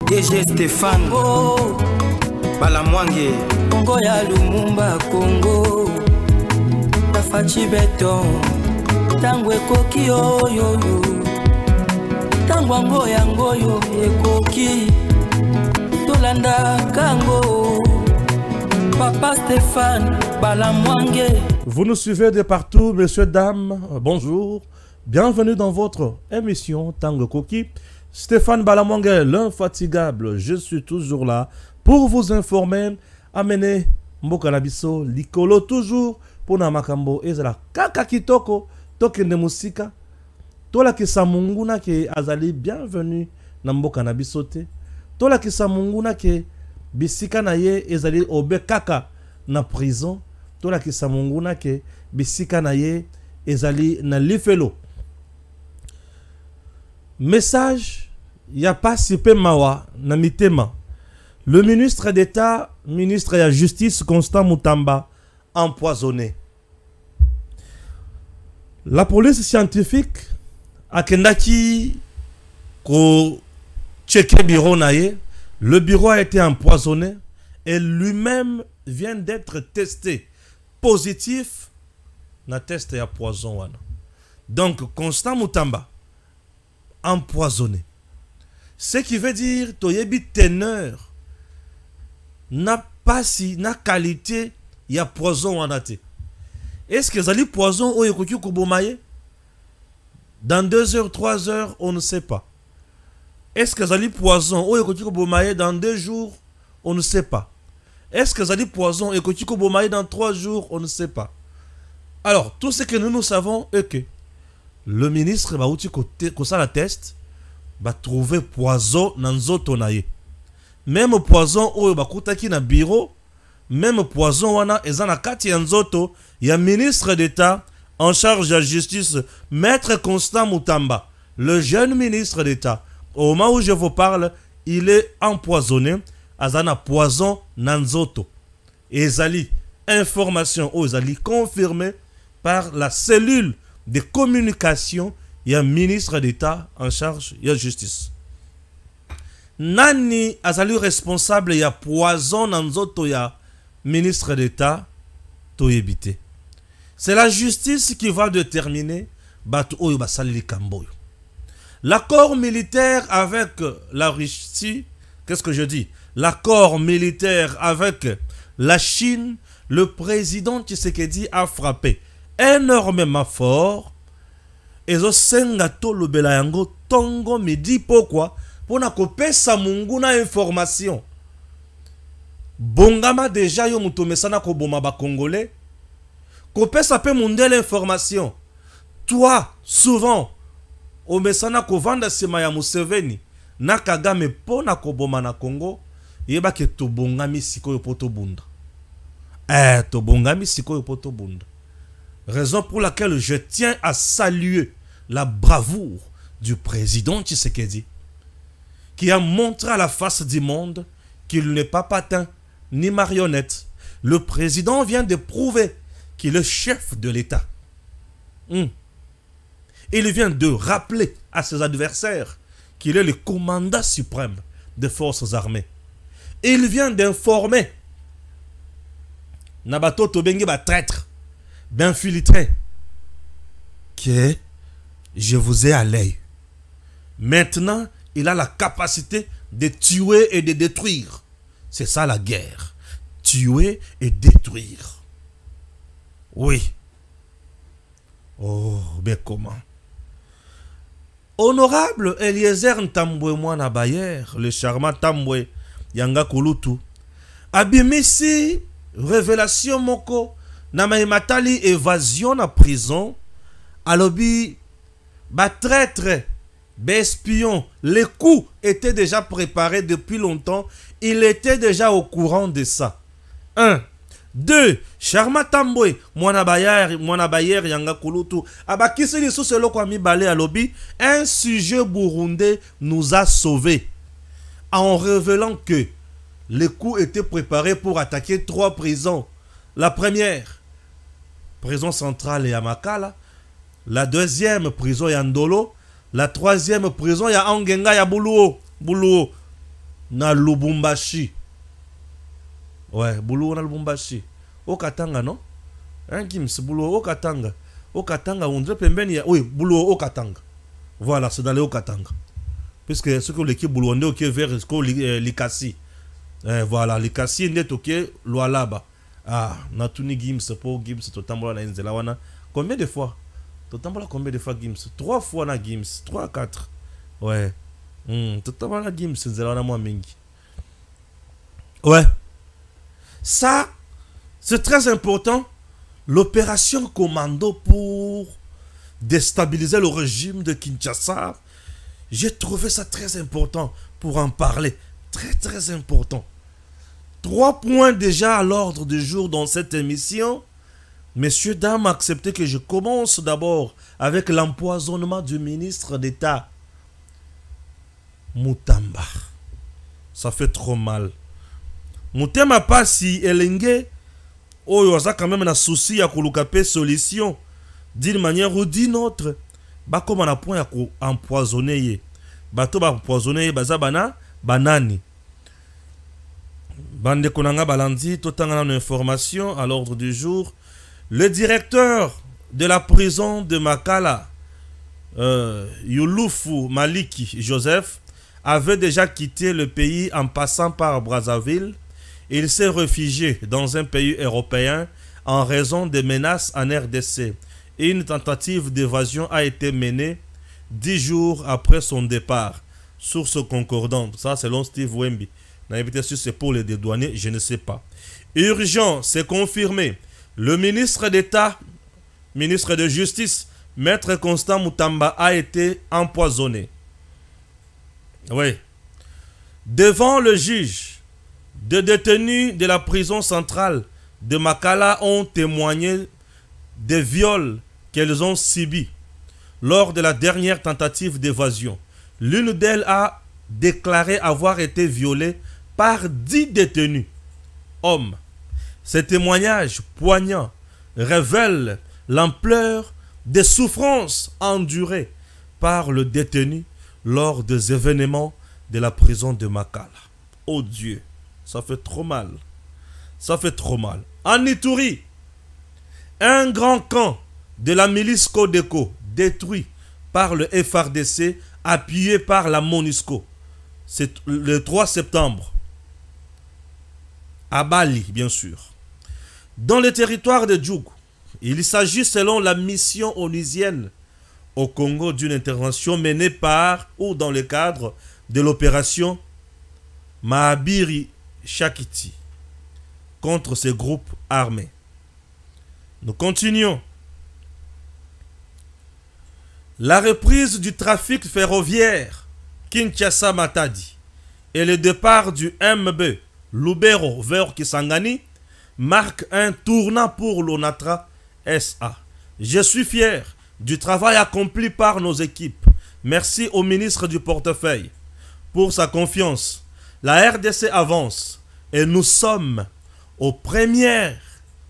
DG Stéphane Balamwange Congo ya Lumumba Congo Tafachi Beton Tango ekoki oyo Tango ango yango yo ekoki Tolanda kango Papa Stéphane Balamwange. Vous nous suivez de partout, messieurs, dames, bonjour. Bienvenue dans votre émission Tango Koki. Stéphane Balamwange, l'infatigable, je suis toujours là pour vous informer, amener Mbokanabiso, Likolo, toujours pour Namakambo, Ezala Kaka Kitoko, Tokende Musika, Tola Kisamunguna ke Azali, bienvenue na Mbokanabiso te, Tola Kisamunguna ke Bisika na ye Ezali Obe Kaka na prison, Tola Kisamunguna ke Bisika na ye Ezali na Lifelo. Message, il n'y a pas si peu mawa na mitema. Le ministre d'État, ministre de la Justice, Constant Mutamba, empoisonné. La police scientifique a kendaki ko checké bureau naye. Le bureau a été empoisonné et lui-même vient d'être testé positif na test ya poison wana. Donc Constant Mutamba empoisonné. Ce qui veut dire toyebi teneur n'a pas si na qualité ya poison wana te. Est-ce que zali poison ou ekoki kobomaye? Dans 2 heures, 3 heures, on ne sait pas. Est-ce que zali poison ou ekoki kobomaye dans 2 jours? On ne sait pas. Est-ce que zali poison ekoki kobomaye dans 3 jours? On ne sait pas. Alors, tout ce que nous savons est que le ministre va outi ko ça la test va trouver poison dans nzoto na ye. Même poison oyo bakutaki na bureau, même poison wana eza na kati ya nzoto ya ministre d'État en charge de la justice, Maître Constant Mutamba, le jeune ministre d'État. Au moment où je vous parle, il est empoisonné, azana poison na nzoto. Ezali information ou ezali confirmé par la cellule de communication, il y a un ministre d'État en charge, il y a justice. Nani azali responsable, il y a poison dans nzoto, il y a ministre d'État, to éviter. C'est la justice qui va déterminer l'accord militaire avec la Russie. Qu'est-ce que je dis? L'accord militaire avec la Chine, le président Tshisekedi a frappé énormément fort. Et zo senga to lobela yango tongo me dit pourquoi pour na kopesa mungu na information. Bongama déjà yo muto mesana ko boma ba congolais. Kopesa pe mundele information. Toi souvent o mesana ko vanda sema ya Museveni na Kagame po na ko boma na Congo, yeba ke to bongami sikoyo poto bunda. To bongami sikoyo poto bunda. Raison pour laquelle je tiens à saluer la bravoure du président Tshisekedi, qui a montré à la face du monde qu'il n'est pas patin ni marionnette. Le président vient de prouver qu'il est chef de l'État. Il vient de rappeler à ses adversaires qu'il est le commandant suprême des forces armées. Il vient d'informer Nabato Tobenge ba traître, d'infiltrer, que je vous ai à l'œil. Maintenant, il a la capacité de tuer et de détruire. C'est ça la guerre. Tuer et détruire. Oui. Oh, mais comment? Honorable Eliezer Ntambwe Mwana Bayer, le charmant Tambwe Yanga Kulutu, abimisi révélation moko na matali évasion na prison, alobi ba traître, ba espion, les coups étaient déjà préparés depuis longtemps, il était déjà au courant de ça. 1. 2. Charma Tambwe Mwana Bayer Yanga Kulutu abakisi lisu selo kwa mibale alobi, un sujet burundais nous a sauvés en révélant que les coups étaient préparés pour attaquer 3 prisons. La première, prison centrale ya Makala. La deuxième, prison ya Ndolo. La troisième prison ya Angenga ya Buluo. na Lubumbashi. Ouais, boulot na Lubumbashi. Au Katanga, non? Hein, Gims, boulot au Katanga. Au Katanga, on dirait pembeni. Oui, boulot au Katanga. Voilà, c'est d'aller au Katanga. Puisque ce que l'équipe boulot on est ok vers Likasi. Voilà, Likasi n'est ok Lualaba. Ah, Natuni Gims, pour Gims, totalement na Inzela wana. Combien de fois? Totalement combien de fois Gims? 3 fois na Gims, 3 4. Ouais. Totalement na Gims, Inzela wana moi mingi. Ouais. Ça, c'est très important. L'opération commando pour déstabiliser le régime de Kinshasa. J'ai trouvé ça très important pour en parler. Très, très important. 3 points déjà à l'ordre du jour dans cette émission. Messieurs, dames, acceptez que je commence d'abord avec l'empoisonnement du ministre d'État Mutamba. Ça fait trop mal. Mutema Pasi Elenge, oh, ça quand même un souci à kolukape solution d'une manière ou d'une autre. Bah comme on a point à empoisonner, bato ba empoisonner, bazabana banani. Bande konanga balandi, totanga une information à l'ordre du jour. Le directeur de la prison de Makala, Youloufou Maliki Joseph, avait déjà quitté le pays en passant par Brazzaville. Il s'est réfugié dans un pays européen en raison des menaces en RDC. Une tentative d'évasion a été menée 10 jours après son départ. Source concordante, ça selon Steve Wemby. Peut-être si c'est pour les dédouaner, je ne sais pas. Urgent, c'est confirmé. Le ministre d'État, ministre de Justice, Maître Constant Mutamba a été empoisonné. Oui. Devant le juge, des détenus de la prison centrale de Makala ont témoigné des viols qu'elles ont subis lors de la dernière tentative d'évasion. L'une d'elles a déclaré avoir été violée par 10 détenus, hommes. Ces témoignages poignants révèlent l'ampleur des souffrances endurées par le détenu lors des événements de la prison de Makala. Oh Dieu! Ça fait trop mal. Ça fait trop mal. En Ituri, un grand camp de la milice Codeco détruit par le FRDC appuyé par la MONUSCO. C'est le 3 septembre. À Bali, bien sûr. Dans le territoire de Djougou, il s'agit selon la mission onusienne au Congo d'une intervention menée par ou dans le cadre de l'opération Mahabiri Shakiti contre ces groupes armés. Nous continuons. La reprise du trafic ferroviaire Kinshasa-Matadi et le départ du MB Lubero vers Kisangani marque un tournant pour l'ONATRA SA. Je suis fier du travail accompli par nos équipes. Merci au ministre du portefeuille pour sa confiance. La RDC avance et nous sommes aux premières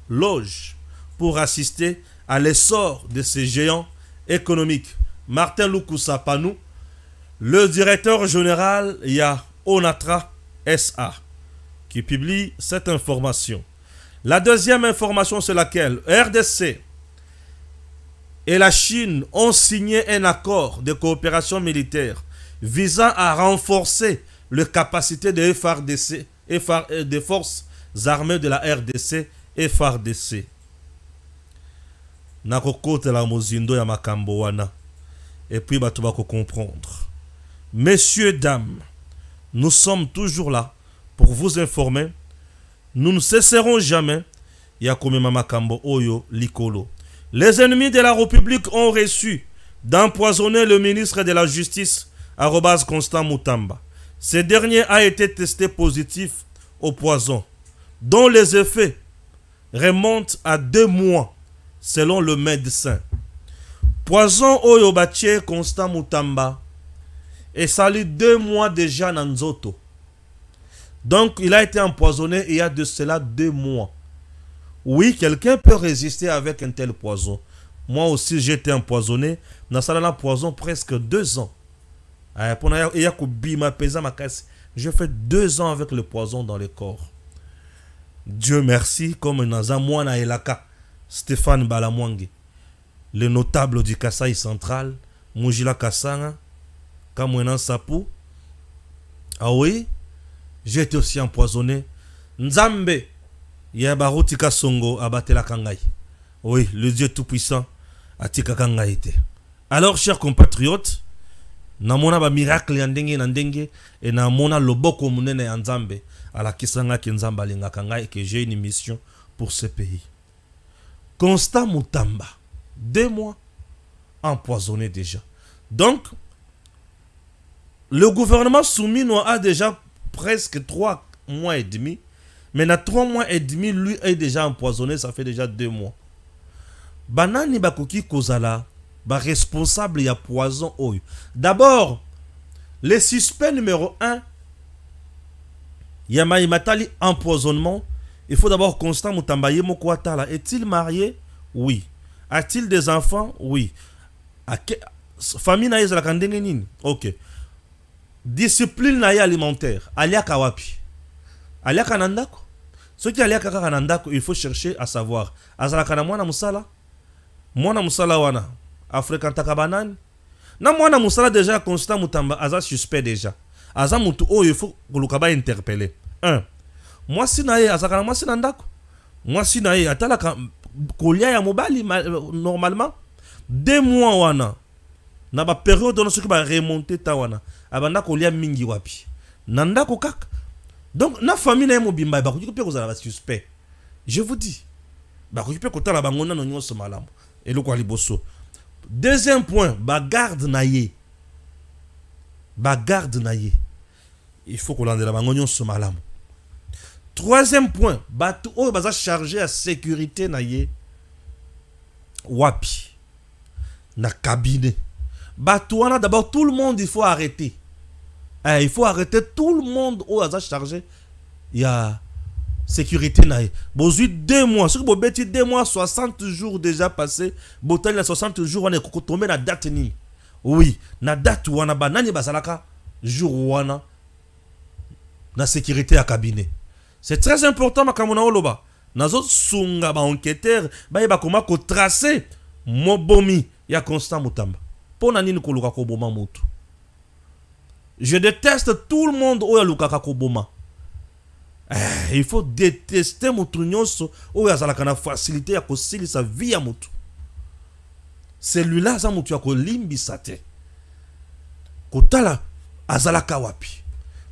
loges pour assister à l'essor de ces géants économiques. Martin Lukusa Panou, le directeur général ya ONATRA SA, qui publie cette information. La deuxième information, c'est laquelle RDC et la Chine ont signé un accord de coopération militaire visant à renforcer les capacités de FARDC, des forces armées de la RDC et FARDC. Nakokote la mozindo ya makambo wana. Et puis bato bako comprendre. Messieurs, dames, nous sommes toujours là pour vous informer. Nous ne cesserons jamais. Yakomema makambo oyo likolo. Les ennemis de la République ont reçu d'empoisonner le ministre de la Justice, Constant Mutamba. Ce dernier a été testé positif au poison, dont les effets remontent à 2 mois, selon le médecin. Poison oyo batie Constant Mutamba et sali 2 mois déjà dans Nzoto. Donc il a été empoisonné il y a de cela 2 mois. Oui, quelqu'un peut résister avec un tel poison. Moi aussi j'ai été empoisonné dans un poison presque 2 ans. J'ai fait 2 ans avec le poison dans le corps. Dieu merci, comme Nazamwana Elaka, Stéphane Balamwangi, le notable du Kasaï central, Mujila Kassanga, Kamwena Sapou. Ah oui, j'ai été aussi empoisonné. Nzambe, Yabarutika Songo, Abatela Kangai. Oui, le Dieu Tout-Puissant, Atika Kangai. Alors, chers compatriotes, namona ba miracle ya ndenge na ndenge et namona loboko munene ya Nzambe ala kisanga ke Nzamba lingaka ngai que j'ai une mission pour ce pays. Constant Mutamba, 2 mois empoisonné déjà. Donc le gouvernement souminois a déjà presque 3 mois et demi, mais na 3 mois et demi lui est déjà empoisonné, ça fait déjà 2 mois. Banani bakoki kozala responsable ya poison oyo. D'abord, le suspect numéro 1, Yamaï Matali empoisonnement. Il faut d'abord Constant Mutamba Moko Atala. Est-il marié? Oui. A-t-il des enfants? Oui. Famille naïe la kandengenin? Ok. Discipline naïe alimentaire. Alia kawapi. Alia kanandako. Ce qui alia kanandako, il faut chercher à savoir. Azala kanamwana musala. Mwana musala wana. Afrikantaka banani na mwana musala déjà Constant Mutamba aza suspect déjà aza mutu oyo il faut kolukaba interpeller. 1 moi sinaye azakana moi sinandako moi sinaye atalaka kolia ya mobali normalement 2 mois wana na ba période on soki ba remonter ta wana abanda kolia mingi wapi nandako kaka. Donc na famille na mobimba ba koki pe kozala ba suspect. Je vous dis ba koki pe kotala bangona no nyonso malamu eloko aliboso. Deuxième point, bagarde naye. Bagarde naye. Il faut qu'on l'ende la bangonyon ce malam. Troisième point, batou o baza chargé à sécurité naye. Wapi. Na cabinet. Batou wana d'abord tout le monde il faut arrêter. Il faut arrêter tout le monde au baza chargé. Il y a sécurité naïe. Bozu 2 mois. Ce que vous bêtez 2 mois, 60 jours déjà passé. Botal na 60 jours, on est tombé na date ni. Oui, na date wana banani basalaka jour wana na sécurité à cabinet. C'est très important makamona oloba. Nazo sunga ba enquêteur ba yeba koma ko tracer mobomi ya Constant Mutamba. Pona nini ko luka ko boma mutu. Je déteste tout le monde oya luka ko boma. Il faut détester mutu nyonso oyo azalaka na facilité ya kosilisa vie ya mutu. Celui-là za mutu ya kolimbisa te. Kotala azalaka wapi.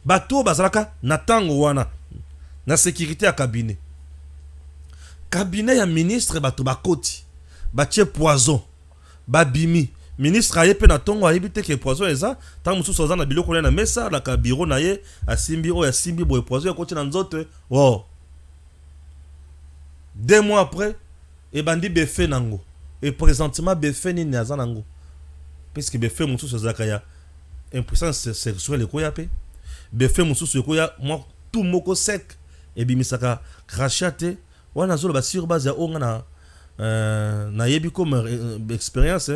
Bato bazalaka na tango wana na sécurité ya cabinet. Cabinet ya ministre bato bakoti. Batie poison. Babimi. Ministre aye pe na tongo ayebi te ke poison eza tango mususu aza na biloko na mesa na ka bureau na ye asimbi oyo asimbi boye poison ekoti na nzoto. Oh. 2 mois après et bandi befe nango et présentement befe ni naza nango parce que befe mususu azaka ya impuissance sexuelle ko ya pe befe mususu ko ya moi tout moko sec et bimisaka crachate wana zolo ba sur base ya onga na yebi comme expérience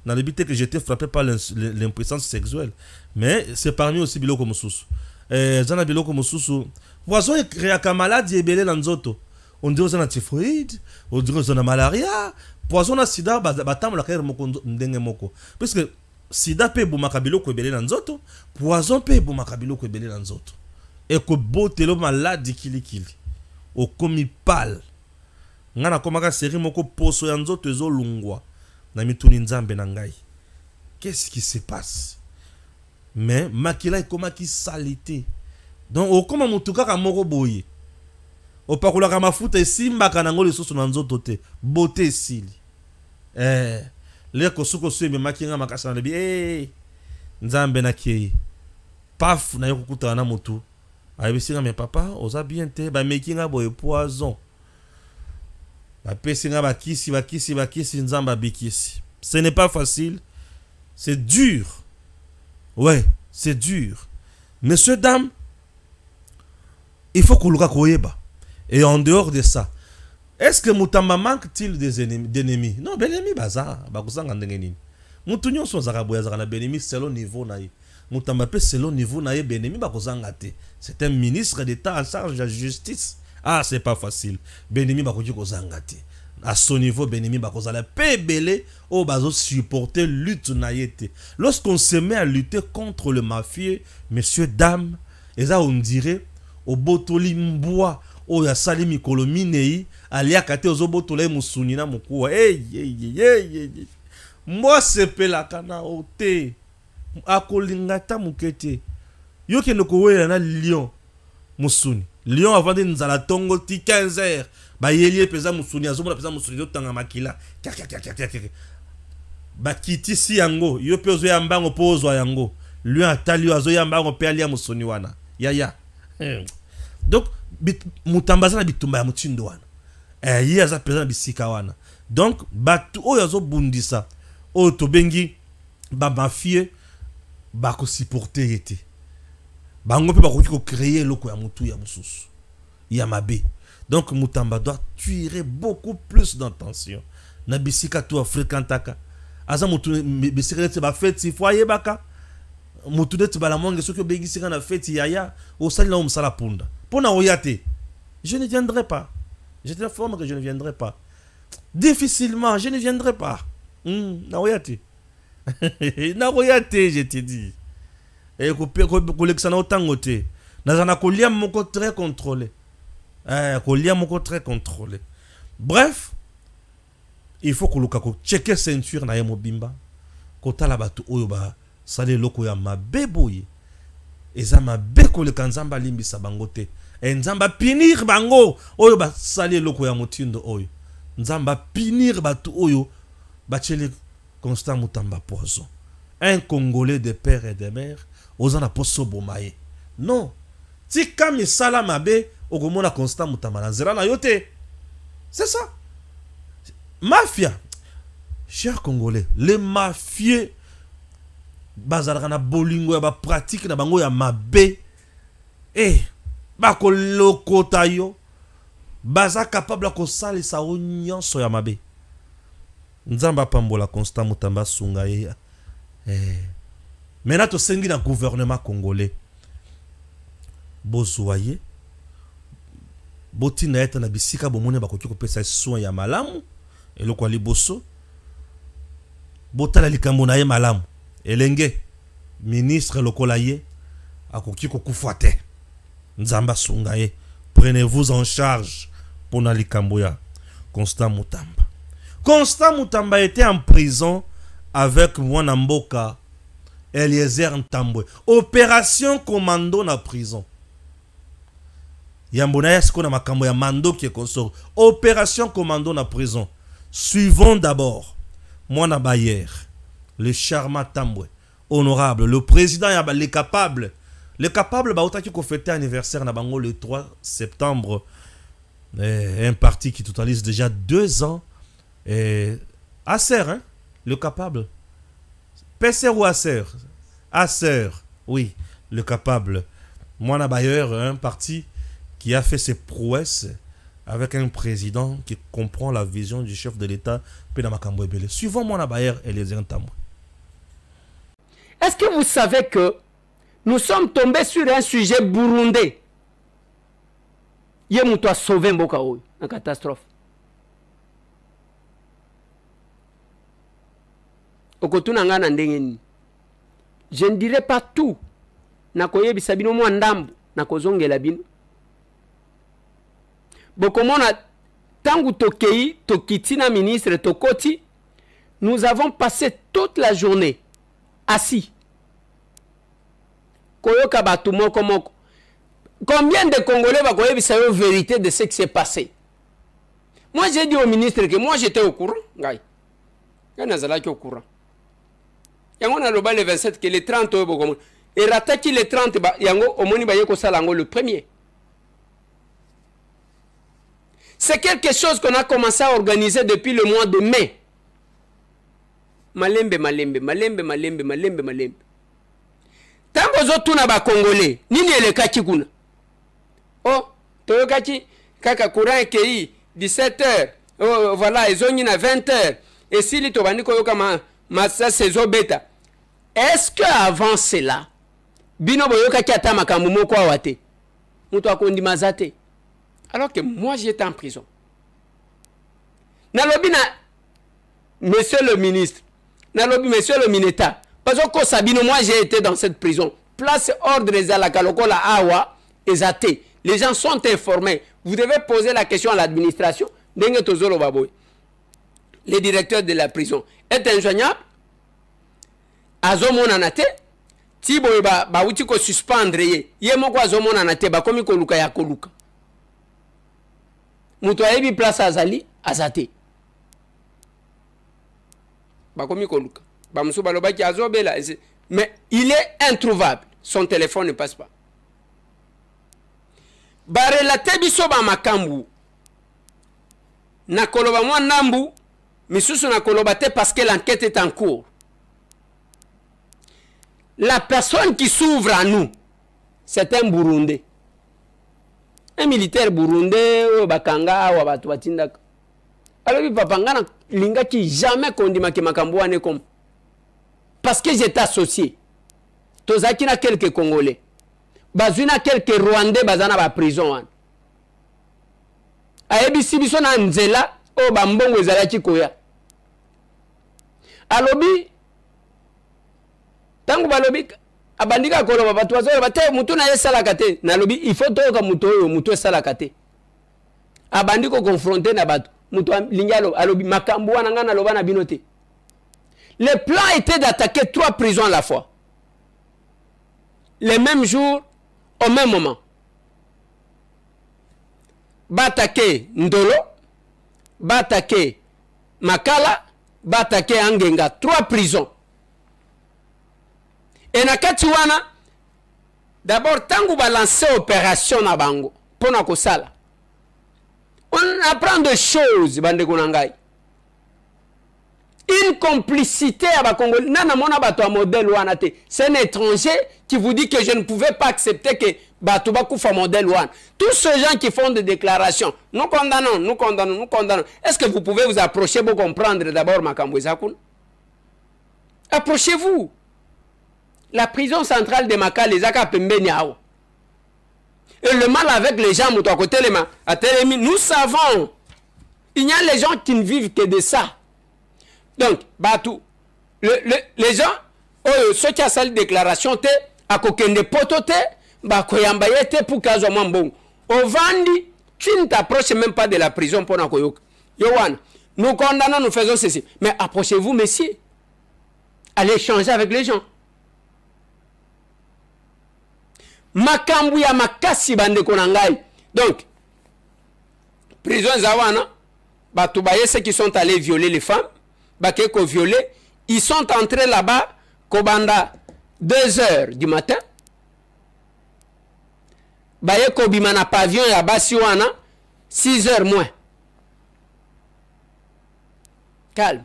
dans le but que j'étais frappé par l'impuissance sexuelle. Mais c'est parmi aussi biloko mususu. Zana biloko mususu. Poison créaka maladie ebele na nzoto. On dirait zana typhoïde, on dirait zana malaria, poison na sida batam la kere moko ndenge moko. Parce que sida pe bomaka biloko ebele na nzoto, poison pe bomaka biloko ebele na nzoto. Et ko botelo maladi kilikili. O komi pal. Ngana komaka série moko poso ya nzoto ezo lungwa. Na mituni Nzambe na ngai. Qu'est-ce qui se passe? Mais makila ekoma ki salité. Donc okoma mutuka ka moko boye. Opakola ka mafuta esimbaka nango lisusu na nzoto te. Beauté sili. Le kosuko suebe makinga makasa na bi Nzambe na kiye. Paf na yokukuta na mutu. Ayebisinga mais papa, oza bien te ba makinga boye poison. Ce n'est pas facile. C'est dur. Ouais, c'est dur. Messieurs, dames, il faut qu'on le koyeba. Et en dehors de ça, est-ce que Mutamba manque-t-il d'ennemis? Non, ben ennemi baza. Bakusanga ndengeni. Mutunyo son zaraboya zara na benemi selon niveau naï. Moutamba pe selon niveau na ye Benemi bakozanga te. C'est un ministre d'État en charge de la justice. Ah, c'est pas facile. Benemi bakoki kozanga te. À son niveau, Benemi bakozala pe belé o bazo supporter lutte na yete. Lorsqu'on se met à lutter contre le mafieux, messieurs, dames, et ça on dirait au botoli mboa o ya sali mikolo minei alia kate ozo botole musuni na mukuwa. Moi sepela kana ote akolingata mukete. Yo ke nokowe na lion musuni. Lion avant de nzala tongo ti 15h. Ba yelie pesa musuni azomona pesa musuni yo tanga makila. Ba kiti si yango yo pe ozo yambango pozwa yango. Lui atali ozo yambango pe alia musuni wana. Ya. Donc mutambaza na bitumba ya mutindo wana. Yi aza pesa bisika wana. Donc batu oyo azo bundisa o tobengi ba mafie ba ko supporter yete. Bango pe ba ko créer loko ya mutu ya mususu. Ya mabe. Donc Mutamba doit tirer beaucoup plus d'attention. Na bisika to afrikantaka. Aza mutu bisika te ba fête si foyer baka. Mutu de tibala monge soki bengi sika na fête yaya o sali na umsala punda. Pona oyate. Je ne viendrai pas. Je t'informe que je ne viendrai pas. Difficilement, je ne viendrai pas. Na oyate. Na oyate, je te dis. Et kolekisana otango te. Nazana kolia moko très contrôlé. Kolia moko très contrôlé. Bref, il faut que ko checker ceinture na yemo bimba. Kotala batu oyo ba sale loko ya mabeboye. Eza mabe koleka nzamba limbisa bango te. Nzamba pinir bango oyo ba sale loko ya mutindo oyo. Nzamba pinir batu oyo ba chele Constant Mutamba poison. Un Congolais de père et de mère ozana poso bomaye. Non. Tika misala mabe ogomona Constant Mutamba na zera na yote. C'est ça. Mafia. Chers Congolais, les mafieux bazalaka na bolingo ya ba pratique na bango ya mabe. Bako lokota yo baza capable ko salisa o nyonso ya mabe. Nzamba pambola Constant Mutamba sunga ye. Maintenant to sengi na gouvernement congolais. Bozoye. Boti na eta na bisika bomone bakoki ko pesa soin ya malamu eloko liboso. Botala likambo na ye malamu. Elenge ministre lokola ye akoki ko kufuate. Nzamba sunga ye. Prenez-vous en charge pour na likambo ya Constant Mutamba. Constant Mutamba était en prison avec Mwana Mboka Eliezer Ntambwe. Opération commando na prison. Yambona yasko na makambo ya mando qui est consort. Opération commando na prison. Suivons d'abord Mwana Bayer, le charmant Tambwe, honorable, le président les capables. Les capables ba otaki ko fêter anniversaire na bango le 3 septembre. Un parti qui totalise déjà 2 ans. Acer, hein? Le capable. PC ou Acer? Acer, oui, le capable. Mwana Bayer, un parti qui a fait ses prouesses avec un président qui comprend la vision du chef de l'État. Suivant Mwana Bayer et les Intambwe. Est-ce que vous savez que nous sommes tombés sur un sujet burundais? Yemouto a sauvé Mboka Oyo, en catastrophe. Je ne dirai pas tout. Nakoye bisabino mo ndambu nakozongela bino. Bokomona tangu tokei tokitina ministre tokoti, nous avons passé toute la journée assis. Koyoka batu moko moko. Combien de Congolais va connaître la vérité de ce qui s'est passé? Moi j'ai dit au ministre que moi j'étais au courant. Gai. Ganazalaki au courant. Yango na loba le 27 que le 30 et rataki le 30 yango omoni ba yeko salango le premier. C'est quelque chose qu'on a commencé à organiser depuis le mois de mai. Malembe. Tango zotu na ba Congolais, nini elekaki kuna? Oh, toyokaki kaka courant ekei 17h. Oh, voilà, ezongi na 20h. Et si li tobandi koyoka ma saison beta. Est-ce que avant cela, bino boyoka ki ata makambo moko awa te mutu akondima za te. Alors que moi j'étais en prison. Nalobi na monsieur le ministre, nalobi monsieur le ministre, parce que Sabino, moi j'ai été dans cette prison. Place ordre ezalaka lokola awa ezate. Les gens sont informés. Vous devez poser la question à l'administration. Ndenge tozolo baboy. Le directeur de la prison est injoignable. Azomona na te. Ti boy ba uti ko suspendre ye. Ye moko azomona na te ba komi ko luka ya koluka. Mutu ayebi place azali azate. Ba komi ko luka. Ba musu baloba ki azobela. Mais il est introuvable. Son téléphone ne passe pas. Ba relate biso ba makambu. Na koloba mwa nambu. Misusu na koloba te parce que l'enquête est en cours. La personne qui s'ouvre à nous, c'est un Burundais. Un militaire burundais, bakanga, ou batu batindaka. Alors, papa, ngana linga qui jamais kondima ke makambo ane comme. Parce que j'étais associé. Tozaki na quelques Congolais. Bazuna quelques Rwandais bazana ba prison. Ayebisi biso na nzela, o bambongo ezalaki koya. Alobi, tangu balobi, abandika koloba batu bazolo bate mutu na yesala kate. Nalobi, il faut toka mutu oyo mutu esala kate. Abandiko confronter na batu. Mutu lingalo alobi makambo wana ngana loba na binote. Le plan était d'attaquer 3 prisons à la fois. Le même jour, au même moment. Batake Ndolo, batake Makala, batake Angenga. 3 prisons. Et nakati wana, d'abord, tangu ba lancer opération na bango, pona ko sala. On apprend des choses, bande konangai. Une complicité à Bakongoli. Nana mona bato a modèle wana te. C'est un étranger qui vous dit que je ne pouvais pas accepter que bato bakoufa modèle wana. Tous ces gens qui font des déclarations, nous condamnons, nous condamnons, nous condamnons. Est-ce que vous pouvez vous approcher pour comprendre d'abord makambo ezakun? Approchez-vous. La prison centrale de Makala, les Aka Pembeni Ao. Et le mal avec les gens, à côté les mains, nous savons, il y a les gens qui ne vivent que de ça. Donc, Batou, les gens, ceux qui ont fait la déclaration, à kokende potote, bakoyambayete pour kazo mambong. Au Vandi, tu ne t'approches même pas de la prison pour Nakoyok. Yowan, nous condamnons, nous faisons ceci. Mais approchez-vous, messieurs. Allez échanger avec les gens. Makambu ya makasi bande konangai. Donc, prison zawana, batoubaye ceux qui sont allés violer les femmes, bakeko violer, ils sont entrés là-bas, kobanda 2 heures du matin. Baye kobimana pavillon ya basiwana 6 heures moins. Calme.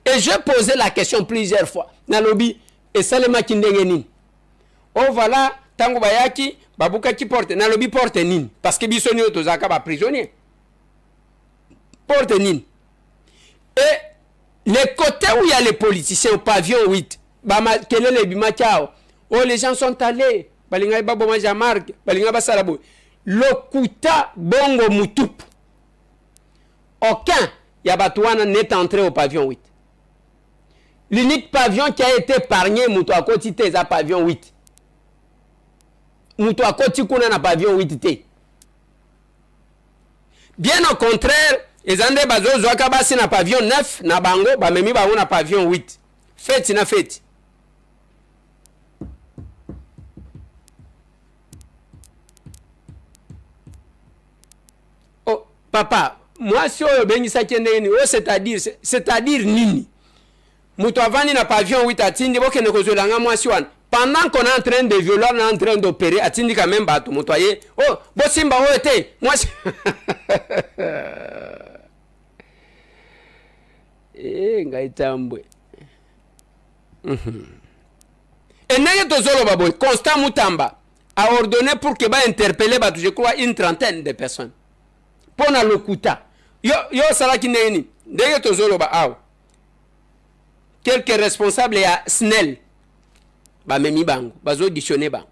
Et je posais la question plusieurs fois. Nalobi, et Salema Kindengeni. Oh voilà, tango bayaki, babuka ki porte. Nalobi porte nini. Parce que bisoni otozaka ba prisonnier. Porte nini. Et les côtés où il y a les politiciens au pavillon 8, bama kelele bima chao. Oh les gens sont allés. Balinga babo maja marque, balinga basalabo. Lokuta bongo mutup. Aucun Yabatuana n'est entré au pavillon 8. L'unique pavillon qui a été épargné, Moutou à côté, c'est le pavillon 8. Moutou à côté, c'est le pavillon 8. Bien au contraire, les André Bazo, Zouakaba, c'est le pavillon 9, na Bango, Bamemi, Baou, na pavillon 8. Faites, na faites. Oh, papa, moi, si on bénit ça, c'est-à-dire nini. Moutou avani na pavillon 8 atindi, boke ne kozolanga moi si wan. Pendant qu'on est en train de violer, on est en train d'opérer, atindi quand même bateau, moutoyer. Oh, Bossimba, oh, était. Moi, eh, ngaitambwe. Et n'est que zolo baboy, Constant Moutamba a ordonné pour que ba interpeller bateau, je crois, une trentaine de personnes. Pour na lokuta. Yo salaki neni. N'est que zolo ba aw. Quelques responsables à Snell. bamemi bango bazauditionne bango.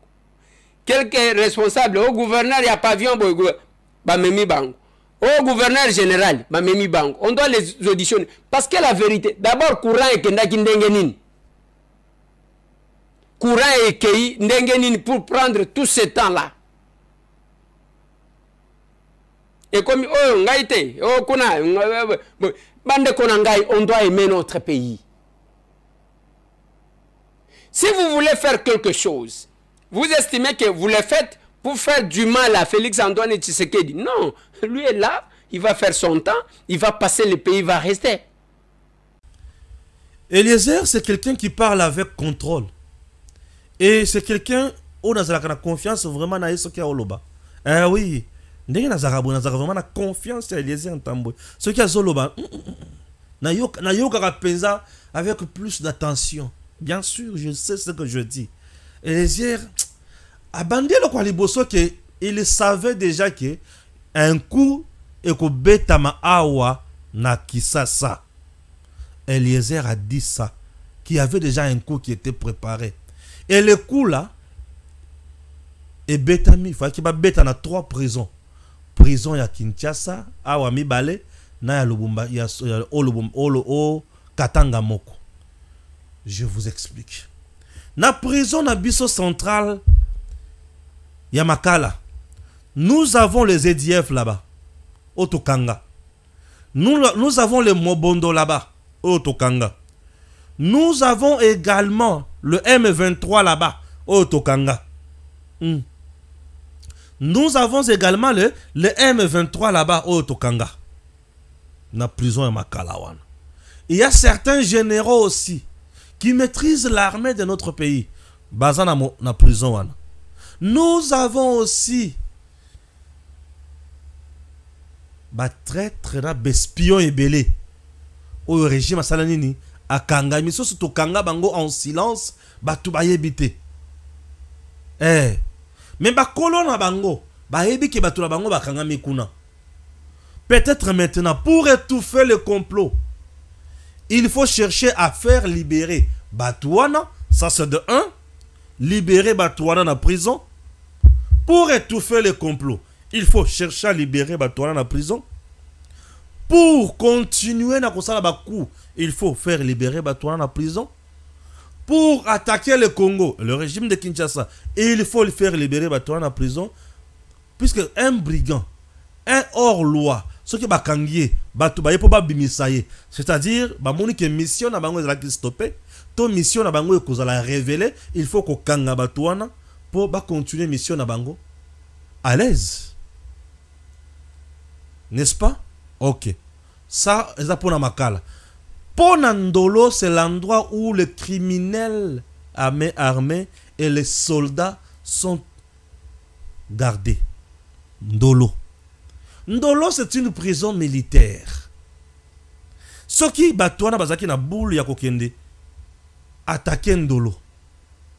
Quelques responsables au gouverneur ya pavillon bamemi bango, au gouverneur général bamemi bango. On doit les auditionner parce que la vérité, d'abord courant ekendaki ndenge nini, courant ekei ndenge nini pour prendre tout ce temps là. Et comme oh ngaite oh kuna bande kona ngai, on doit aimer notre pays. Si vous voulez faire quelque chose, vous estimez que vous le faites pour faire du mal à Félix Antoine Tshisekedi. Non, lui est là, il va faire son temps, il va passer le pays, il va rester. Eliezer, c'est quelqu'un qui parle avec contrôle. Et c'est quelqu'un où on a confiance vraiment dans ce qui est au loba. Oui, on a vraiment confiance dans Eliezer Ntambwe. Ce qui est au loba, on a avec plus d'attention. Bien sûr, je sais ce que je dis. Eliezer, abandé le Kwaliboso, il savait déjà que un coup et que Betama Awa na Kisasa. Eliezer a dit ça, qu'il y avait déjà un coup qui était préparé. Et le coup là, et Betami, il faut qu'il y ait 3 prisons. Prison ya Kinshasa, Awa Mibale, na ya Lubumba, ya o Katanga Moko. Je vous explique. Na prison na biso centrale Yamakala, nous avons les EDF là-bas, au Tokanga. Nous avons les Mobondo là-bas, au Tokanga. Nous avons également le M23 là-bas, au Tokanga. Nous avons également le M23 là-bas, au Tokanga. Na prison Yamakala. Il y a certains généraux aussi qui maîtrisent l'armée de notre pays. Bazana na prison. Nous avons aussi traître espion et belé au régime Salanini à Kanga. Mais surtout Kanga bango en silence, tout bayebite. Mais kolona bango, bayebi ke batu la bango bakanga mikuna. Peut-être maintenant, pour étouffer le complot, il faut chercher à faire libérer Batouana, ça c'est de 1, libérer Batouana dans la prison. Pour étouffer le complot, il faut chercher à libérer Batouana dans la prison. Pour continuer dans le coup, il faut faire libérer Batouana dans la prison. Pour attaquer le Congo, le régime de Kinshasa, il faut le faire libérer Batouana dans la prison. Puisque un brigand, un hors-loi, ce qui va kangier, c'est-à-dire, que mission na bango est stoppée, ton mission na bango est la révéler, il faut que kanga Batouana pour continuer mission na bango à l'aise. N'est-ce pas? Ok. Ça, c'est pour Makala. Ponandolo, c'est l'endroit où les criminels armés et les soldats sont gardés. Ndolo. Ndolo, c'est une prison militaire. Ce qui Batouana bazaki na boule ya kokende attaquer Ndolo.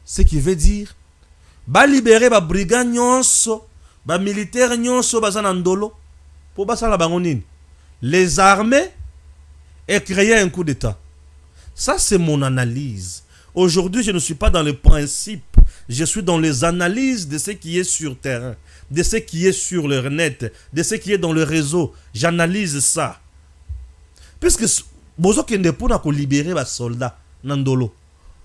Ce qui veut dire ba libérer ba brigand nyonso, ba militaire nyonso bazana Ndolo pour basala bango nini. Les armées et créer un coup d'état. Ça c'est mon analyse. Aujourd'hui, je ne suis pas dans les principes, je suis dans les analyses de ce qui est sur terrain, de ce qui est sur le net, de ce qui est dans le réseau. J'analyse ça. Puisque bozo kende pour libérer les soldats Nandolo.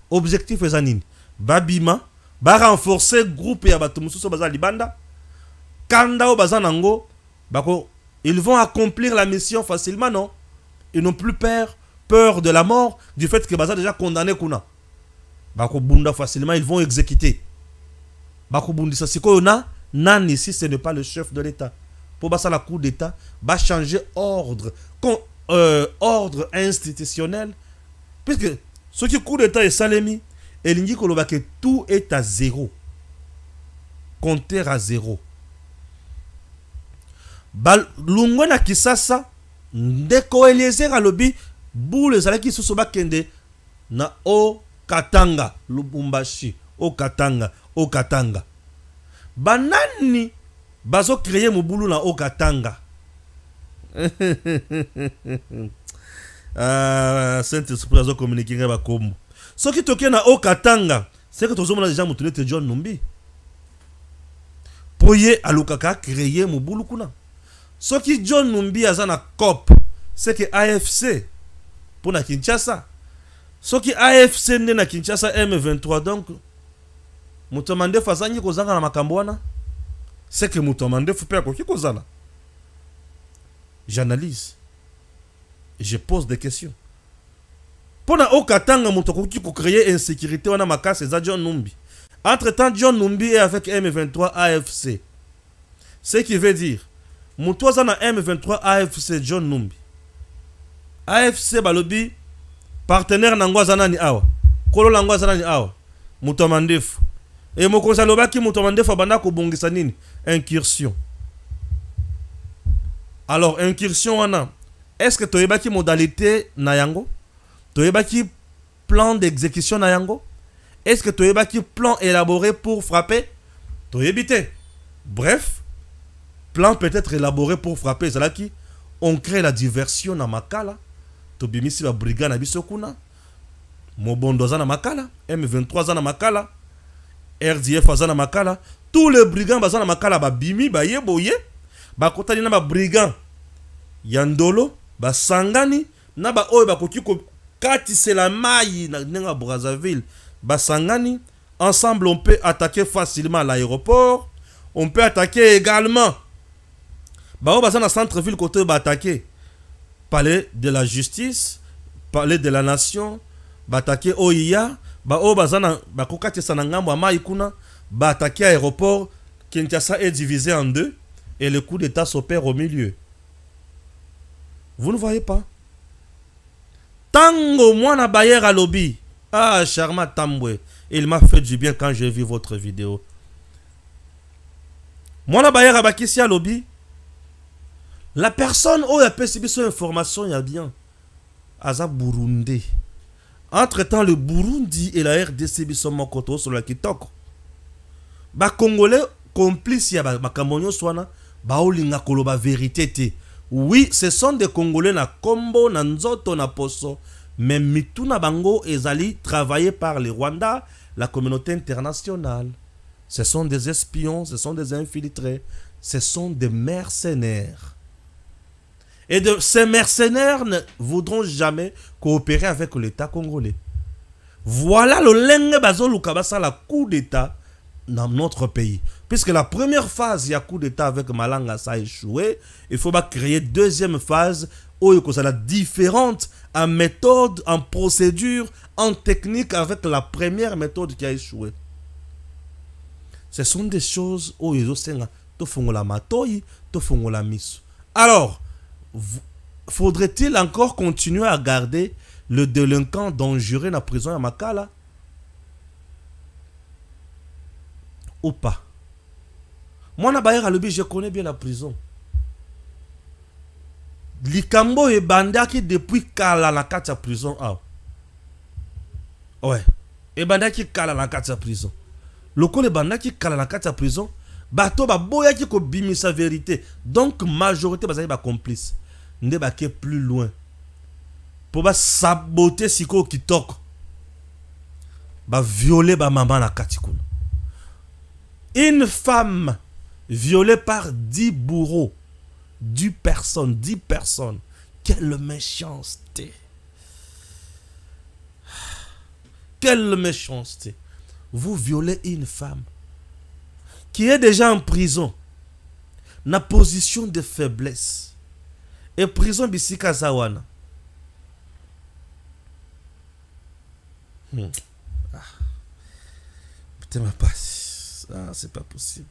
Objectif est zanine. Babima, ba renforcer groupe ya batumususo baza libanda. Kanda o bazanango, bako ils vont accomplir la mission facilement, non? Ils n'ont plus peur de la mort du fait que baza déjà condamné kuna. Bako bunda facilement, ils vont exécuter. Bako bundi sa siko na nan ici ce n'est pas le chef de l'État. Pour basa la coup d'État, va changer ordre institutionnel, puisque ce qui coup d'État est salemi, et l'indique que tout est à zéro, compteur à zéro. Lungona Kisasa, ndeko Eliezer alobi, boule zalaki susoba kende na o Katanga, Lubumbashi, o Katanga. Banani bazo créer mobulu na o Katanga. Saint-Esprit azo communiquer ba komo. Ce qui toke na o Katanga, c'est que tous les gens ont John Numbi. Poye alukaka créer mobulu kuna. Ce qui John Numbi a na COP, c'est que AFC pour na Kinshasa. Ce qui AFC n'est na Kinshasa M23 donc mutomande fazanyi kozanga na makambo wana. C'est que mutomande fupe ko kikozala. J'analyse. Je pose des questions. Pona okatanga mutokoki ko créer insécurité wana makase za John Numbi. Entre-temps, John Numbi est avec M23 AFC. Ce qui veut dire, Moutouaza na M23 AFC John Numbi. AFC balobi, partenaire nangwazana ni awa. Kolo nangwazana ni awa. Moutomandefu. Et mokonza lobaki moutomandefu banda ko bongisa nini? Incursion. Alors, incursion wana. Est-ce que toyebaki modalité na yango? Toyebaki plan d'exécution na yango? Est-ce que tu as un plan élaboré pour frapper? Tu as évité. Bref, plan peut-être élaboré pour frapper. C'est là qui on crée la diversion dans Makala. Tu as mis la brigade na bisokuna. Mobondoza na Makala. M23 na Makala. RDF na Makala. Tous les brigands na Makala ba bimi ba yeboye. Ba kotani na ba brigand. Yandolo ba sangani na ba oyo ba koki ko kati c'est la maille na Brazzaville. Basangani, ensemble on peut attaquer facilement l'aéroport. On peut attaquer également. Bah, on va centre-ville côté va attaquer palais de la justice, palais de la nation, va attaquer OIA, bah on va bah kokati sanangambo maikuna, va attaquer aéroport. Kinshasa est divisé en deux et le coup d'état s'opère au milieu. Vous ne voyez pas? Tango mwana bayer à lobby. Ah, Charma Tambwe, il m'a fait du bien quand j'ai vu votre vidéo. Moi, la baïa rabakisi à lobby. La personne où il a perçu son information, il y a bien. Aza Burundi. Entre-temps, le Burundi et la RDC sont mokoto sur la kitoko. Ba Congolais complice ya ba Kamonyo swana ba olinga koloba vérité te. Oui, ce sont des Congolais na Kombo na Nzoto na Poso. Mais Mituna Bango ezali travaillé par les Rwandais, la communauté internationale. Ce sont des espions, ce sont des infiltrés, ce sont des mercenaires. Et ces mercenaires ne voudront jamais coopérer avec l'État congolais. Voilà le lenge bazo lukabasa la coup d'État dans notre pays. Puisque la première phase, il y a coup d'État avec Malanga, ça a échoué. Il faut créer deuxième phase où il y a différente en méthode, en procédure, en technique avec la première méthode qui a échoué. Ce sont des choses où ils ont la matoi, la miso. Alors, faudrait-il encore continuer à garder le délinquant dangereux dans la prison à Makala? Ou pas? Moi, je connais bien la prison. Likambo et Bandaki depuis Kala la 4 prison. Ah. Ouais. Et Bandaki Kala la 4 prison. Le coup de Bandaki Kala la 4 prison. Bato ba boya qui ko bimi sa vérité. Donc majorité bazali ba complice. Nde ba ke plus loin. Pour ba saboter siko kitoko. Ba violer ba maman na katikuna. Une femme violée par 10 bourreaux. 10 personnes. Quelle méchanceté. Quelle méchanceté. Vous violez une femme qui est déjà en prison, na position de faiblesse. Et prison bisika zawana. Putain, ma passe. Ah, c'est pas possible.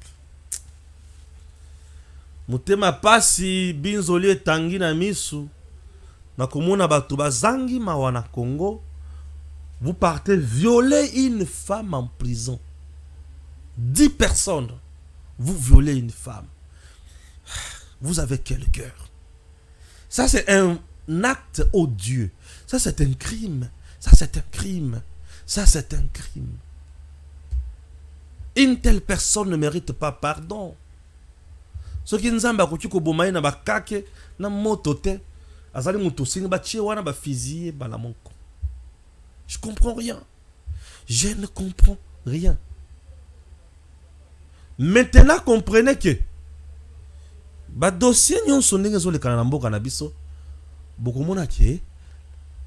Mutema pasi binzoli tangi na misu na komona batu bazangi mawana Congo. Vous partez violer une femme en prison. 10 personnes. Vous violez une femme. Vous avez quel cœur? Ça c'est un acte odieux. Ça c'est un crime. Ça c'est un crime. Ça c'est un crime. Une telle personne ne mérite pas pardon. Ce qui nous a dit que na bakake na motote azali mutosinga ba tchewana ba fizier balamonko. Je comprends rien. Je ne comprends Rien. Maintenant, comprenez que dossier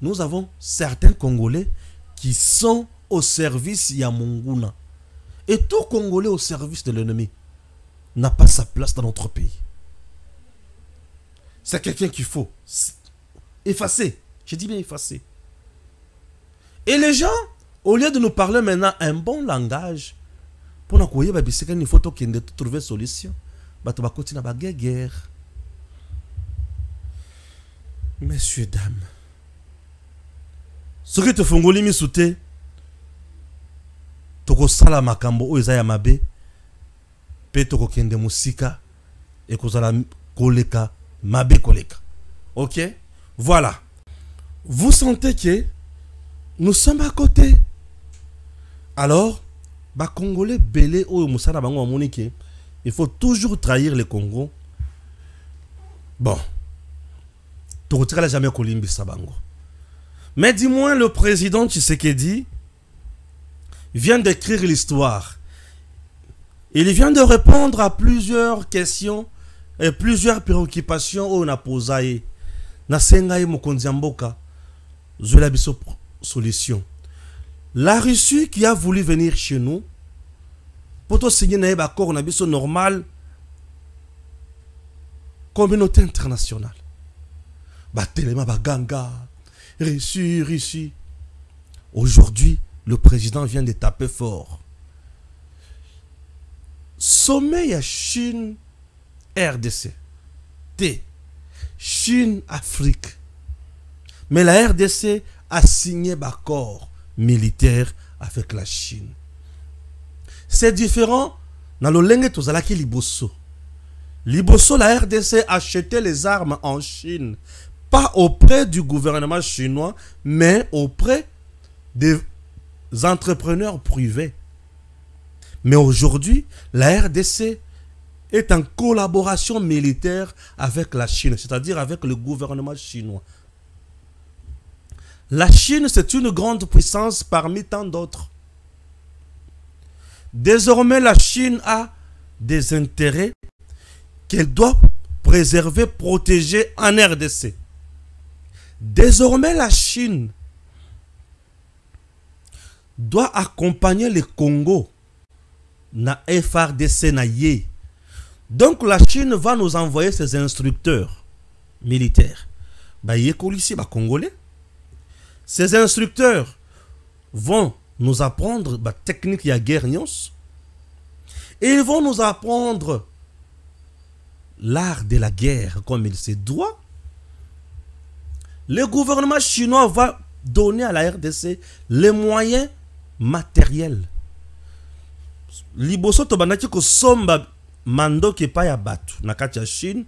nous avons certains Congolais qui sont au service ya Monguna. Et tout Congolais au service de l'ennemi n'a pas sa place dans notre pays. C'est quelqu'un qu'il faut effacer. Je dis bien effacer. Et les gens, au lieu de nous parler maintenant un bon langage, pour nous dire qu'il faut trouver une solution, on va continuer à guerre. Messieurs, dames, ce qui te font golimi souté, toko sala makambo o ezaya mabe, pe toko kende musika, et kozala koleka, mabe koleka. Ok? Voilà. Vous sentez que nous sommes à côté. Alors, Congolais belé o musala bango amonike, il faut toujours trahir le Congo. Bon. Tu ne jamais Kolimbi Sabango. Mais dis-moi, le président Tshisekedi vient d'écrire l'histoire. Il vient de répondre à plusieurs questions et plusieurs préoccupations où on a posé. Nasengaye Mokondiamboka, je l'ai solution. La Russie qui a voulu venir chez nous, pour tout signer un accord, on a besoin normal, communauté internationale. Batelema Baganga, Russie. Aujourd'hui, le président vient de taper fort. Sommet à Chine, RDC. T. Chine, Afrique. Mais la RDC a signé un accord militaire avec la Chine. C'est différent dans le lengue tozalaki liboso. Liboso, la RDC a acheté les armes en Chine. Pas auprès du gouvernement chinois, mais auprès des entrepreneurs privés. Mais aujourd'hui, la RDC est en collaboration militaire avec la Chine, c'est-à-dire avec le gouvernement chinois. La Chine, c'est une grande puissance parmi tant d'autres. Désormais, la Chine a des intérêts qu'elle doit préserver, protéger en RDC. Désormais, la Chine doit accompagner le Congo na FRDC na ye. Donc la Chine va nous envoyer ses instructeurs militaires. Congolais. Ces instructeurs vont nous apprendre la technique de la guerre. Et ils vont nous apprendre l'art de la guerre comme il se doit. Le gouvernement chinois va donner à la RDC les moyens matériels. Liboso to banaki ko somba mando ke pa ya batu na kati ya Chine.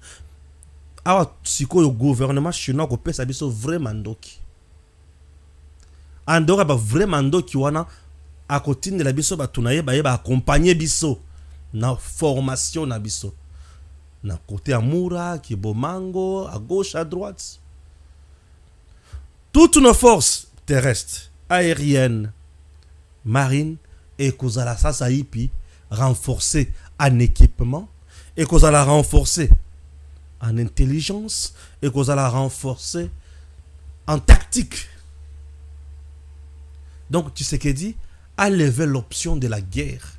Awa siko yo gouvernement chinois ko pesa biso vrai mandoki. Andora ba vrai mandoki wana akotinde la biso batu na ye ba accompagner biso na formation na biso. Na côté Amoura, Kibomango, à gauche, à droite. Toutes nos forces terrestres, aériennes, marines, et qu'on a la Sasaipi renforcées en équipement, et qu'on a la renforcer en intelligence, et qu'on a la renforcer en tactique. Donc, Tshisekedi a levé l'option de la guerre.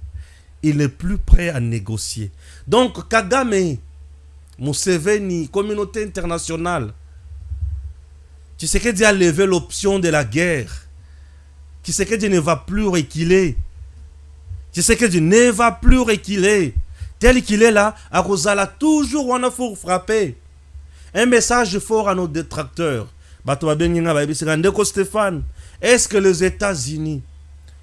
Il n'est plus prêt à négocier. Donc, Kagame, Museveni, communauté internationale, Tshisekedi a levé l'option de la guerre. Tshisekedi ne va plus reculer. Tshisekedi ne va plus reculer. Tel qu'il est là, à Rosala, toujours on a faut frapper. Un message fort à nos détracteurs. Stéphane, est-ce que les États-Unis,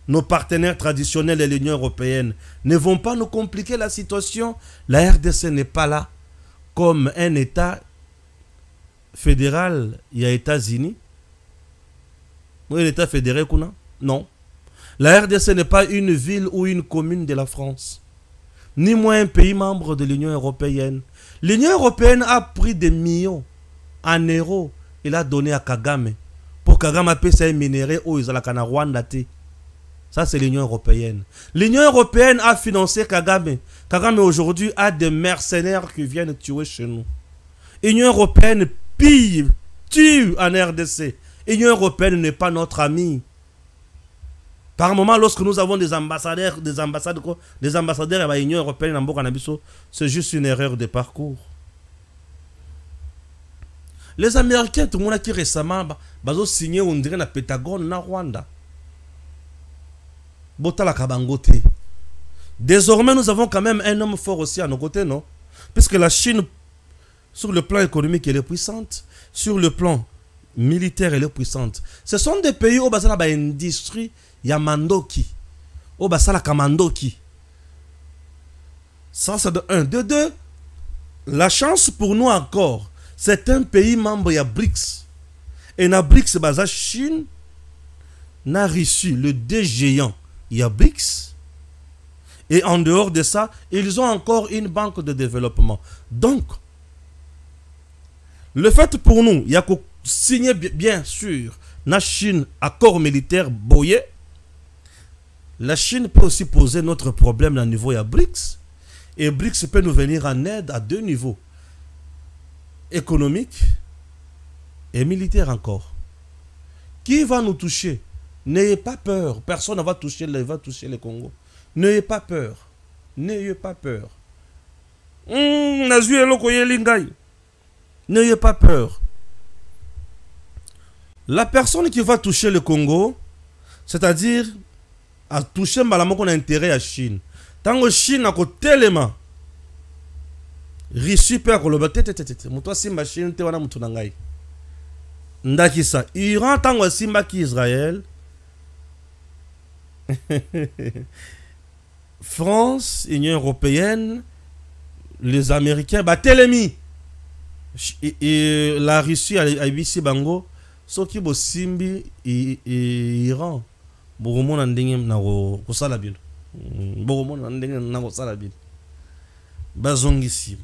nos partenaires traditionnels et l'Union européenne ne vont pas nous compliquer la situation? La RDC n'est pas là comme un État fédéral, il y a États-Unis. Oui, l'État fédéré, non. La RDC n'est pas une ville ou une commune de la France, ni moins un pays membre de l'Union européenne. L'Union européenne a pris des millions en euros. Il a donné à Kagame. Pour Kagame payer ses minéraux où ils ont la Rwanda. Ça, c'est l'Union européenne. L'Union européenne a financé Kagame. Kagame, aujourd'hui, a des mercenaires qui viennent tuer chez nous. L'Union européenne pille, tue en RDC. L'Union européenne n'est pas notre amie. Par moment, lorsque nous avons des ambassadeurs à l'Union européenne, c'est juste une erreur de parcours. Les Américains, tout le monde qui récemment ont signé, on dirait, le Pentagone, na Rwanda. Désormais, nous avons quand même un homme fort aussi à nos côtés, non? Puisque la Chine, sur le plan économique, elle est puissante. Sur le plan militaire, elle est puissante. Ce sont des pays où il y a une industrie, il y a Mandoki. Où il y a Kamandoki. Ça, c'est de 1. De 2, la chance pour nous encore, c'est un pays membre, il y a BRICS. Et dans BRICS, il y a la Chine, n'a Russie, le deux géants. Il y a BRICS. Et en dehors de ça, ils ont encore une banque de développement. Donc, le fait pour nous, il y a qu'à signer bien sûr la Chine accord militaire boyé. La Chine peut aussi poser notre problème à niveau de BRICS. Et BRICS peut nous venir en aide à 2 niveaux. Économique et militaire encore. Qui va nous toucher? N'ayez pas peur. Personne ne va toucher le Congo. N'ayez pas peur. N'ayez pas peur. N'ayez pas peur. La personne qui va toucher le Congo, c'est-à-dire à toucher malamoko qu'on a intérêt à Chine. Tant que Chine a côté l'élément, Russie peut avoir muto simba Chine te wana mutu nangai. Ndaki sa Iran tant que simba ki Israël. France, Union européenne, les Américains, bah Télémi. Et la Russie a ici bango, ce qui bo simbi Iran. Boromon andenge na ko sala bin. Boromon andenge na ko sala bin. Bazongi.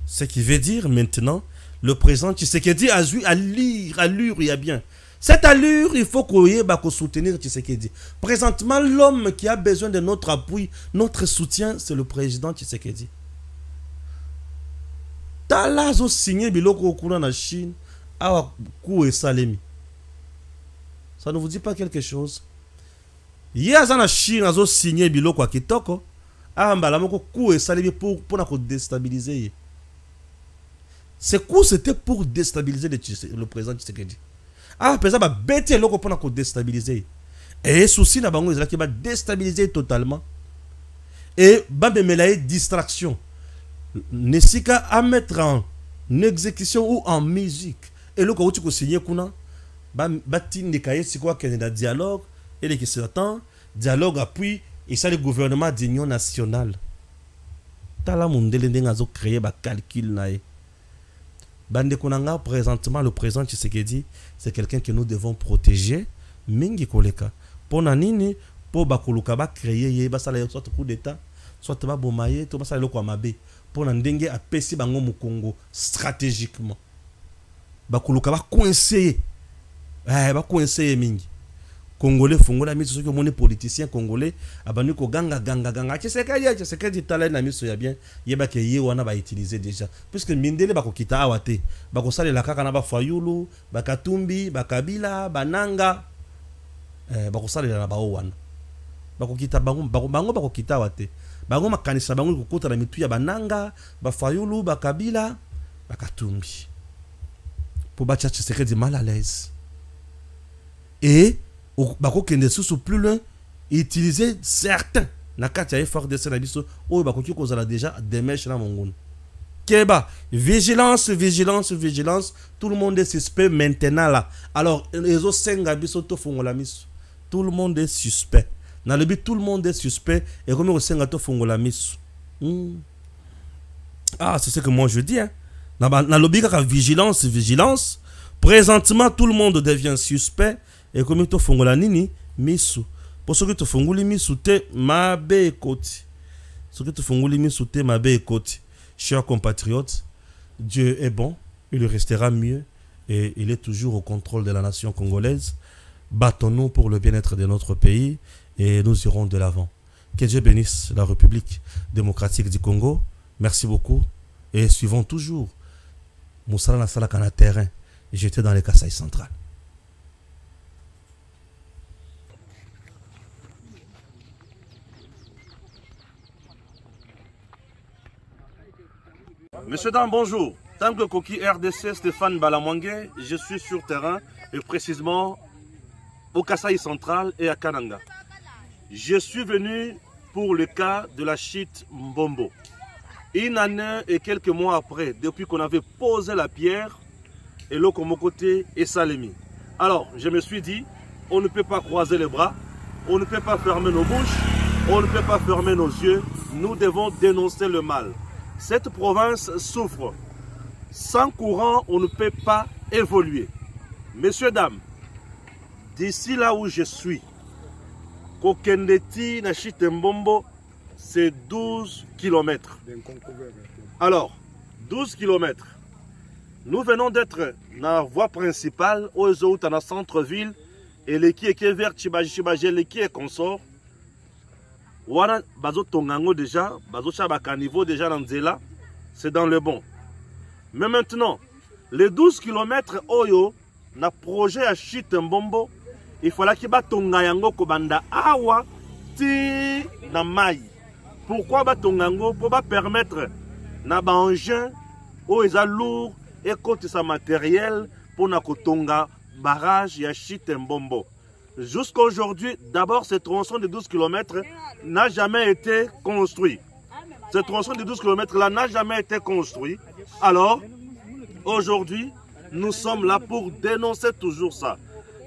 Ce qui veut dire maintenant, le président Tshisekedi a eu allure, il y a bien. Cette allure, il faut qu'on soutenir Tshisekedi. Présentement, l'homme qui a besoin de notre appui, notre soutien, c'est le président Tshisekedi. Talazo signé biloko okuna na Chine, awa kou salemi. Ça ne vous dit pas quelque chose? Yaza na Chine azo signé biloko a kitoko, awa mbala moko kou salemi pour na ko déstabiliser. Ce coup c'était pour déstabiliser le président Tshisekedi. Ah, président va bêter loko pour na ko déstabiliser. Et souci na bango ezala ki va déstabiliser totalement. Et ba bemelaye distraction. Nesika à mettre en exécution ou en musique. Et le cas où tu peux signer kuna, batin de cahiers, c'est quoi qu'il y a dialogue, et les qui s'attendent, dialogue appui, et ça le gouvernement d'union nationale. Tala mundele n'engazo créer ba calcul nae. Bande konanga présentement le président Tshisekedi, c'est quelqu'un que nous devons protéger. Mingi koleka. Pour nanini, pour bakuluka ba créer ye ba sala soit coup d'état, soit ba bomaye, to ba sala le kwa mabe. Pour n'andenge a pesi bango mu Congo stratégiquement. Bakuluka ba coincé. Ba coincé mingi. Congolais fongola miso soki moni politicien congolais abanu ko ganga Tshisekedi tala na miso ya bien yeba ke ye wana ba utiliser déjà puisque mindele bako kita awate bako salela kaka na ba fayulu bakatumbi bakabila bananga bako salela na ba wana bako kita bango bako kita awate bango makanisa bango kokota na mitu ya bananga bafayulu bakabila bakatumbi pour battre Tshisekedi mal à l'aise et bako kende sous plus loin utiliser certains na kati ya effort de service o bako ki kozala déjà des mèches na mongono keba vigilance tout le monde est suspect maintenant là alors les autres senga biso to fongola miso tout le monde est suspect na le but tout le monde est suspect et comme au senga to fongola miso ah c'est ce que moi je dis hein na lobi ka vigilance présentement tout le monde devient suspect. Et comme tu fongola nini misu pour ce que tu fongoli misu te mabe ekoti ce que tu fongoli misu te mabe ekoti chers compatriotes Dieu est bon il restera mieux et il est toujours au contrôle de la nation congolaise battons-nous pour le bien-être de notre pays et nous irons de l'avant. Que Dieu bénisse la République démocratique du Congo. Merci beaucoup et suivons toujours Moussala Nassala Kana terrain. J'étais dans les Kasaï centrales. Monsieur Dan, bonjour. Tant que Koki RDC Stéphane Balamwangé, je suis sur terrain et précisément au Kasaï central et à Kananga. Je suis venu pour le cas de la chute Mbombo. Une année et quelques mois après, depuis qu'on avait posé la pierre, et l'eau comme côté et Salemi. Alors, je me suis dit, on ne peut pas croiser les bras, on ne peut pas fermer nos bouches, on ne peut pas fermer nos yeux, nous devons dénoncer le mal. Cette province souffre. Sans courant, on ne peut pas évoluer. Messieurs, dames, d'ici là où je suis, Kokendeti Nachite Mbombo, c'est 12 km. Alors, 12 km. Nous venons d'être dans la voie principale, au dans le centre-ville, et les qui est vers Chibaji, les qui est consort. Wana bazo tongango déjà, bazo chabaka niveau déjà dans Nzela, c'est dans le bon. Mais maintenant, les 12 km oyo, na projet à Chite Mbombo, il fallait qu'il bat tongayango kobanda awa ti na mai. Pourquoi bat tongango? Pour permettre na ba engin o eza lourd et côté sa matériel pour na kotonga barrage ya Chite Mbombo. Jusqu'à aujourd'hui, d'abord, ce tronçon de 12 km n'a jamais été construit. Ce tronçon de 12 km-là n'a jamais été construit. Alors, aujourd'hui, nous sommes là pour dénoncer toujours ça.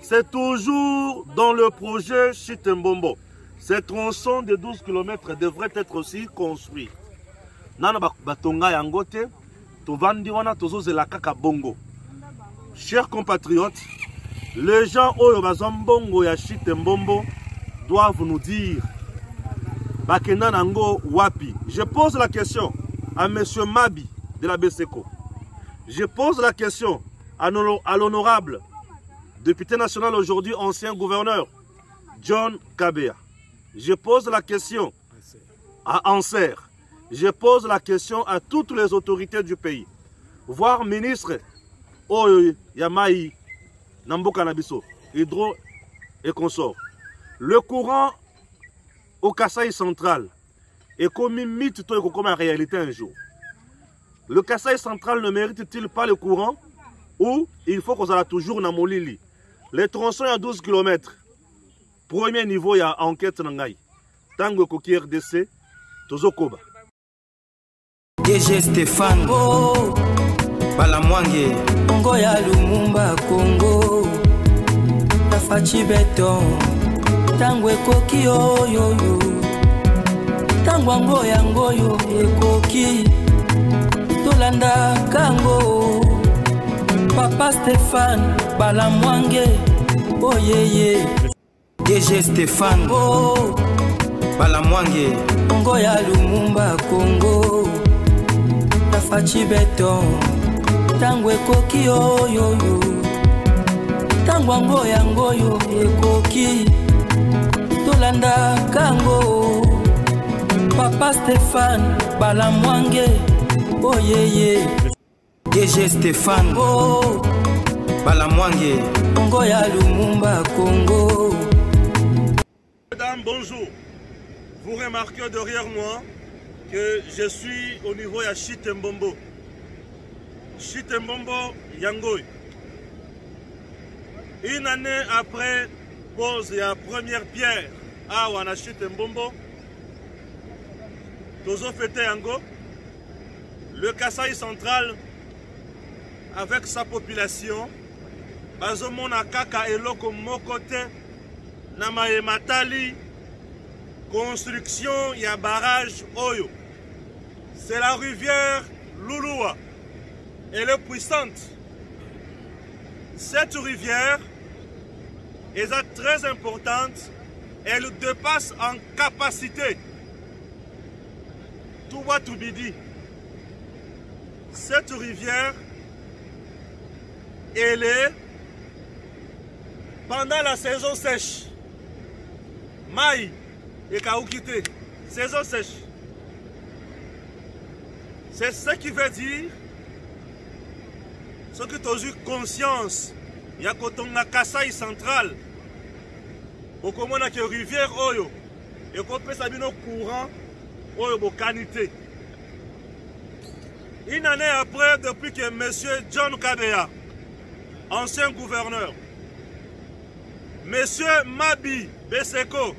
C'est toujours dans le projet Chite Mbombo. Ce tronçon de 12 km devrait être aussi construit. Chers compatriotes, les gens au Bazambongo ya Chite Mbombo doivent nous dire Bakena Nango Wapi. Je pose la question à M. Mabi de la BSECO. Je pose la question à l'honorable député national aujourd'hui, ancien gouverneur, John Kabea. Je pose la question à Anser. Je pose la question à toutes les autorités du pays. Voire ministre Oyo Yamaï Nambo Kanabiso, hydro et consort. Le courant au Kasaï central est comme un mythe comme en réalité un jour. Le Kasaï central ne mérite-t-il pas le courant ou il faut qu'on soit toujours dans Molili? Les tronçons à 12 km. Premier niveau, il y a enquête Nangaï. Tango Koki RDC, Tozokoba. DG Stéphane Balamwangé, Congo ya Lumumba Congo, Tafachi Beton, Tango Koki Oyo, Tango Ngoyo Ekoki, Tolanda Kango, Papa Stéphane Balamwangé, oh yeah. DG Stéphane Balamwangé, Congo ya Lumumba Congo, Tafachi Beton, Tango Ekoki Oyo, Tango Ngoyo Ekoki, Tolanda Kango, Papa Stéphane Balamwangé, oh yeah. DG Stéphane Balamwangé, Congo ya Lumumba Congo. Mesdames, bonjour. Vous remarquez derrière moi que je suis au niveau de Chite Mbombo. Chite Mbombo Yangoy. Une année après pose la première pierre à Wana Chite Mbombo, Tozo Fete Yango, le Kasaï central avec sa population, Bazomona Kaka Eloko Mokote, Namae Matali, construction, il y a barrage Oyo. C'est la rivière Louloua. Elle est puissante. Cette rivière est très importante. Elle dépasse en capacité. Tout va tout bidi. Cette rivière, elle est pendant la saison sèche, Maï et Kaoukite, saison sèche. C'est ce qui veut dire, ce que tu as eu conscience, il y a Kotonga Kasaï central, au commandant que rivière Oyo, et qu'on peut s'habiller au courant, Oyo Bokanité. Une année après, depuis que M. John Kabea, ancien gouverneur, M. Mabi Beseko,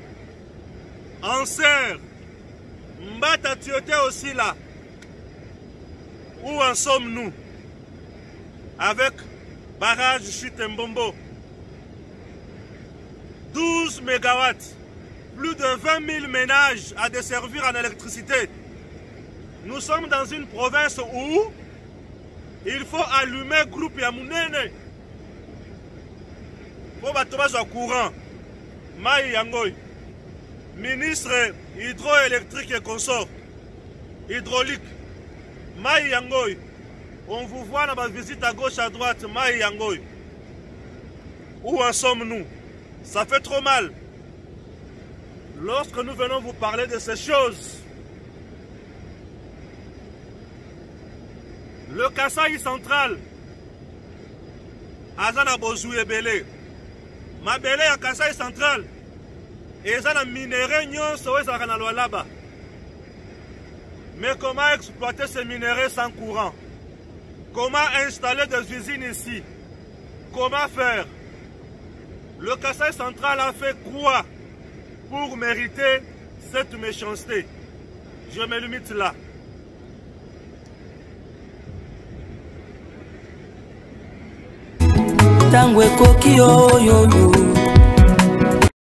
ancien, Mbata Tioté aussi là. Où en sommes-nous? Avec barrage Chute Mbombo. 12 mégawatts, plus de 20 000 ménages à desservir en électricité. Nous sommes dans une province où il faut allumer groupe Yamounene. Pour battre au courant. Maï Yangoy, ministre hydroélectrique et consort, hydraulique. Maï Yangoy, on vous voit dans ma visite à gauche, à droite, Maï Yangoy. Où en sommes-nous? Ça fait trop mal. Lorsque nous venons vous parler de ces choses, le Kasaï central, Azana Bozou et Belé, ma Belé à Kasaï central, et Azana minéré Nyon Soé Zaranaloa là-bas. Mais comment exploiter ces minéraux sans courant? Comment installer des usines ici? Comment faire? Le Kasaï central a fait quoi pour mériter cette méchanceté? Je me limite là. Tangwe koki yo yo yo.